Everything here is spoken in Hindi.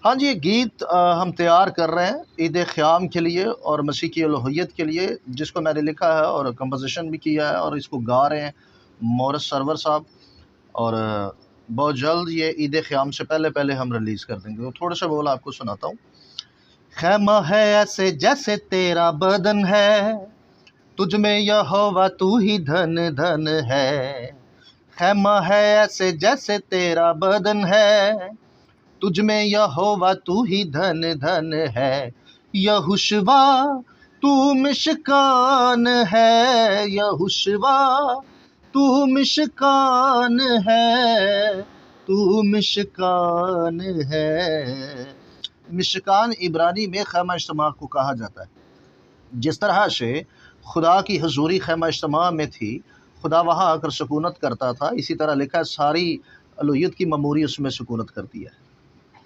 हाँ जी, ये गीत हम तैयार कर रहे हैं ईद क़याम के लिए और मसीह की उलूहियत के लिए, जिसको मैंने लिखा है और कंपोज़िशन भी किया है और इसको गा रहे हैं मोरस सरवर साहब। और बहुत जल्द ये ईद क़याम से पहले-पहले हम रिलीज़ कर देंगे। तो थोड़ा-सा बोल आपको सुनाता हूँ। ख़ैमा है ऐसे जैसे तेरा बदन है, तुझ में यहोवा तू ही धन धन है। ख़ैमा है ऐसे जैसे तेरा बदन है, तुझ में यहोवा तू ही धन धन है। यहोशुवा तू मिशकान है, यहोशुवा तू मिशकान है, तू मिशकान है। मिशकान इब्रानी में ख़ैमा इज्तिमा को कहा जाता है। जिस तरह से खुदा की हजूरी ख़ैमा इज्तिमा में थी, खुदा वहाँ आकर सुकूनत करता था, इसी तरह लिखा है सारी अलूहियत की ममूरी उसमें सुकूनत करती है।